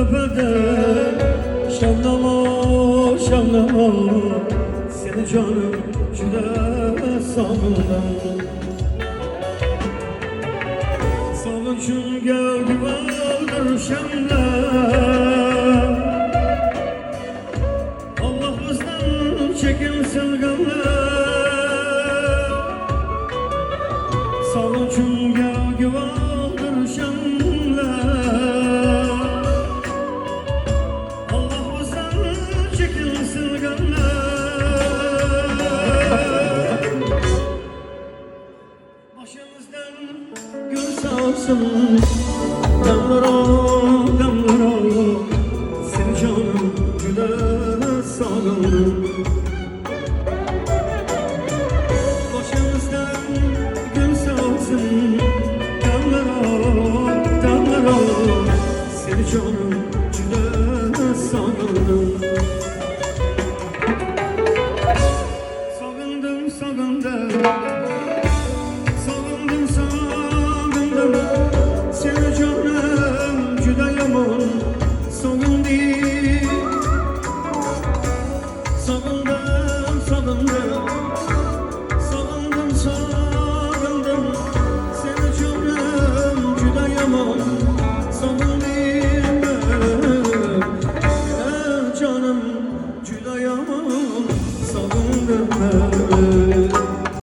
tepede şamlama şamlama seni canım juda sog'indim sog'inchimga guvohdir shamlar Alloh bizdan chekinsin g'amlar sog'inchimga guvohdir shamlar Alloh bizdan chekinsin g'amlar boshimizdan gul sochsin damlar seni canım juda sog'indim boshimizdan gul sochsin damlar seni canım juda sog'indim sog'indim seni canım juda yomon sog'indim seni canım juda yomon